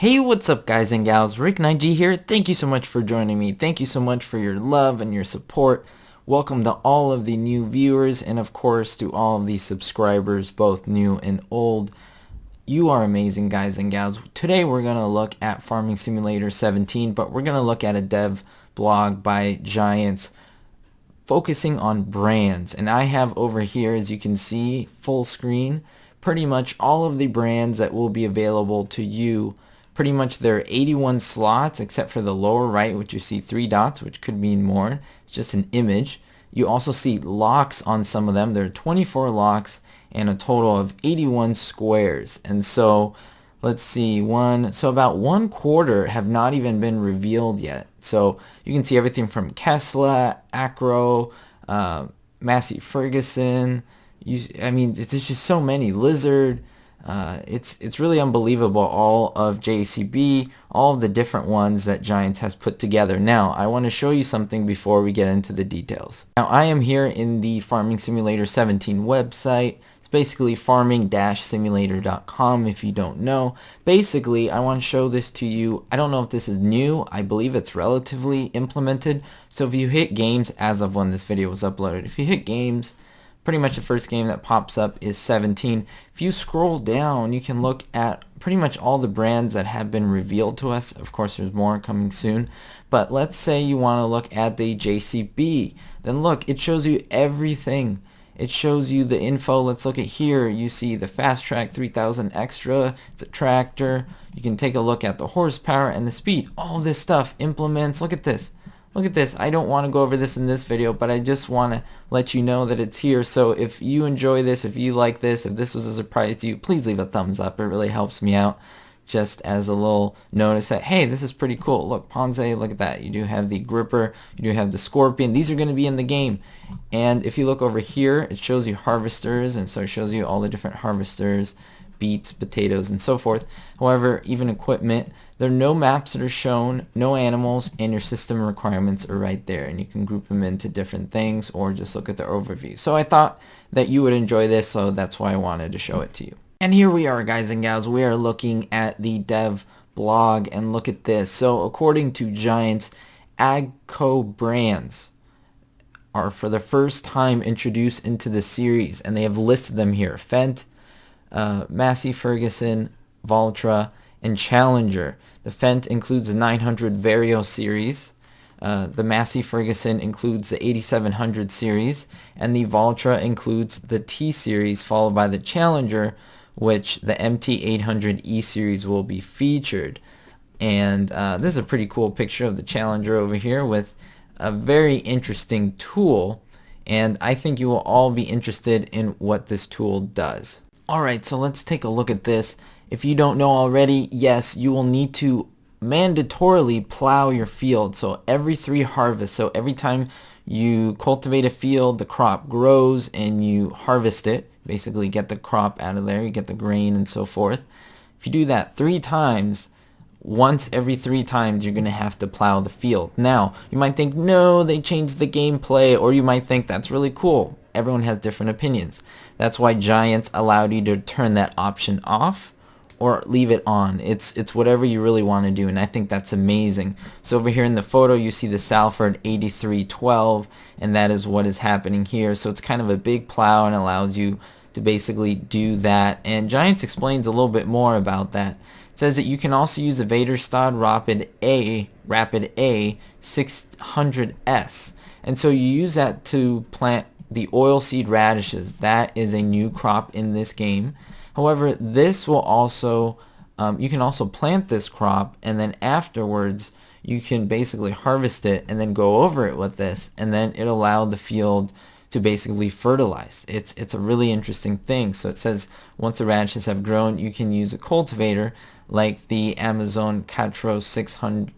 Hey, what's up guys and gals? Rick9G here. Thank you so much for joining me. Thank you so much for your love and your support. Welcome to all of the new viewers and of course to all of the subscribers, both new and old. You are amazing guys and gals. Today we're going to look at Farming Simulator 17, but we're going to look at a dev blog by Giants focusing on brands. And I have over here, as you can see, full screen, pretty much all of the brands that will be available to you. Pretty much there are 81 slots except for the lower right, which you see 3 dots, which could mean more. It's just an image. You also see locks on some of them. There are 24 locks and a total of 81 squares. And so let's see, so about 1/4 have not even been revealed yet. So you can see everything from Kessler, Acro, Massey Ferguson. I mean, there's just so many. Lizard. It's really unbelievable, all of JCB, all of the different ones that Giants has put together. Now, I want to show you something before we get into the details. Now, I am here in the Farming Simulator 17 website. It's basically farming-simulator.com if you don't know. Basically, I want to show this to you. I don't know if this is new. I believe it's relatively implemented. So if you hit games, as of when this video was uploaded, if you hit games, pretty much the first game that pops up is 17. If you scroll down, you can look at pretty much all the brands that have been revealed to us. Of course, there's more coming soon. But let's say you want to look at the JCB. Then look, it shows you everything. It shows you the info. Let's look at here. You see the Fast Track 3000 Extra. It's a tractor. You can take a look at the horsepower and the speed. All this stuff, implements. Look at this. Look at this. I don't want to go over this in this video, but I just want to let you know that it's here. So if you enjoy this, if you like this, if this was a surprise to you, please leave a thumbs up. It really helps me out, just as a little notice that, hey, this is pretty cool. Look, Ponce, look at that. You do have the gripper. You do have the scorpion. These are going to be in the game. And if you look over here, it shows you harvesters, and so it shows you all the different harvesters, beets, potatoes, and so forth. However, even equipment, there are no maps that are shown, no animals, and your system requirements are right there, and you can group them into different things or just look at the overview. So I thought that you would enjoy this, so that's why I wanted to show it to you. And here we are, guys and gals. We are looking at the dev blog, and look at this. So according to Giants, Agco brands are for the first time introduced into the series, and they have listed them here: Fendt, Massey Ferguson, Valtra, and Challenger. The Fendt includes the 900 Vario series. The Massey Ferguson includes the 8700 series, and the Valtra includes the T series, followed by the Challenger, which the MT800E series will be featured. And this is a pretty cool picture of the Challenger over here with a very interesting tool, and I think you will all be interested in what this tool does. Alright, so let's take a look at this. If you don't know already, yes, you will need to mandatorily plow your field. So every 3 harvests, so every time you cultivate a field, the crop grows and you harvest it, basically get the crop out of there, you get the grain and so forth. If you do that 3 times, once every 3 times, you're going to have to plow the field. Now, you might think, no, they changed the gameplay, or you might think that's really cool. Everyone has different opinions. That's why Giants allowed you to turn that option off or leave it on. It's whatever you really want to do, and I think that's amazing. So over here in the photo, you see the Salford 8312, and that is what is happening here. So it's kind of a big plow and allows you to basically do that. And Giants explains a little bit more about that. It says that you can also use a Vaderstad Rapid A 600S, and so you use that to plant the oilseed radishes. That is a new crop in this game. However, this will also, you can also plant this crop, and then afterwards you can basically harvest it and then go over it with this, and then it allowed the field to basically fertilize. It's a really interesting thing. So it says once the radishes have grown, you can use a cultivator like the Amazon Catro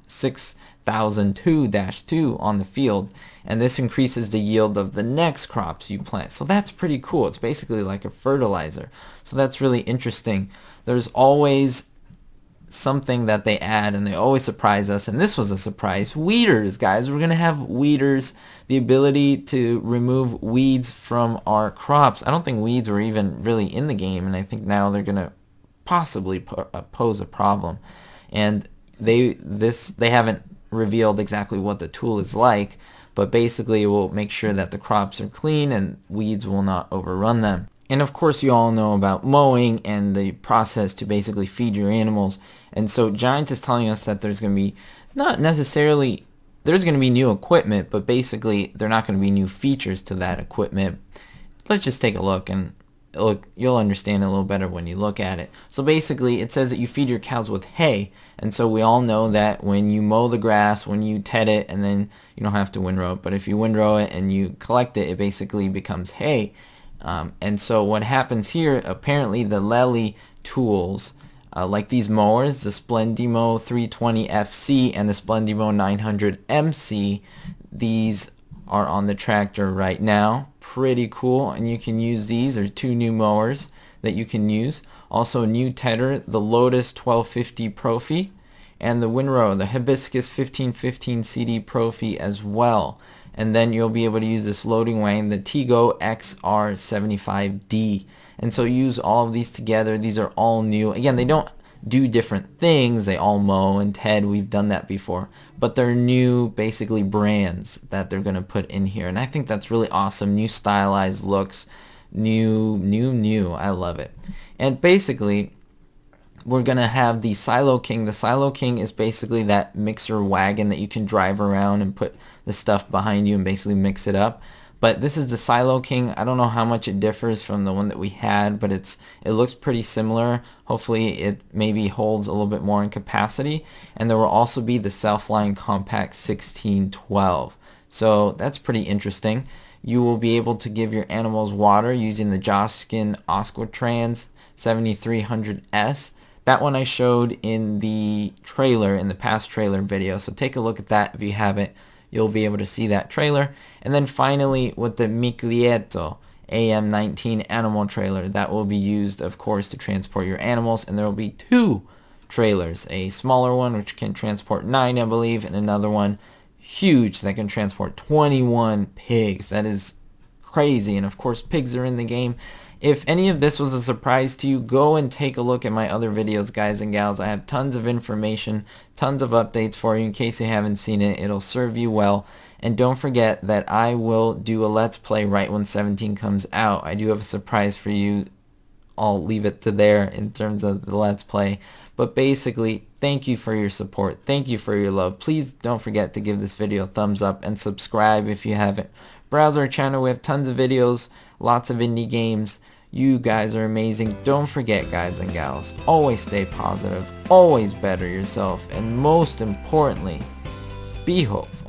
6002-2 on the field, and this increases the yield of the next crops you plant. So that's pretty cool. It's basically like a fertilizer. So that's really interesting. There's always something that they add, and they always surprise us, and this was a surprise. Weeders, guys. We're gonna have weeders, the ability to remove weeds from our crops. I don't think weeds were even really in the game, and I think now they're gonna possibly pose a problem. and they haven't revealed exactly what the tool is like, but basically it will make sure that the crops are clean and weeds will not overrun them. And of course you all know about mowing and the process to basically feed your animals. And so Giants is telling us that there's going to be not necessarily, there's going to be new equipment, but basically there are not going to be new features to that equipment. Let's just take a look, and you'll understand it a little better when you look at it. So basically it says that you feed your cows with hay, and so we all know that when you mow the grass, when you ted it, and then you don't have to windrow it, but if you windrow it and you collect it, it basically becomes hay. And so what happens here, apparently the Lely tools, like these mowers, the Splendimo 320 FC and the Splendimo 900 MC, these are on the tractor right now. Pretty cool, and you can use these. There's 2 new mowers that you can use. Also a new tedder, the Lotus 1250 Profi, and the windrow, the Hibiscus 1515 CD Profi as well. And then you'll be able to use this loading wagon, the Tigo XR75D. And so use all of these together. These are all new. Again, they don't do different things. They all mow and ted. We've done that before. But they're new, basically, brands that they're going to put in here. And I think that's really awesome. New stylized looks. New. I love it. And basically, we're going to have the Silo King. The Silo King is basically that mixer wagon that you can drive around and put the stuff behind you and basically mix it up. But this is the Silo King. I don't know how much it differs from the one that we had, but it looks pretty similar. Hopefully it maybe holds a little bit more in capacity. And there will also be the Selfline Compact 1612. So that's pretty interesting. You will be able to give your animals water using the Joskin Osquatrans 7300S. That one I showed in the trailer, in the past trailer video. So take a look at that if you haven't. You'll be able to see that trailer. And then finally with the Miglieto AM19 animal trailer, that will be used, of course, to transport your animals. And there will be 2 trailers, a smaller one which can transport 9, I believe, and another one huge that can transport 21 pigs. That is crazy. And of course pigs are in the game. If any of this was a surprise to you, go and take a look at my other videos, guys and gals. I have tons of information, tons of updates for you in case you haven't seen it. It'll serve you well. And don't forget that I will do a Let's Play right when 17 comes out. I do have a surprise for you. I'll leave it to there in terms of the Let's Play. But basically, thank you for your support. Thank you for your love. Please don't forget to give this video a thumbs up and subscribe if you haven't. Browse our channel. We have tons of videos, lots of indie games. You guys are amazing. Don't forget, guys and gals, always stay positive, always better yourself, and most importantly, be hopeful.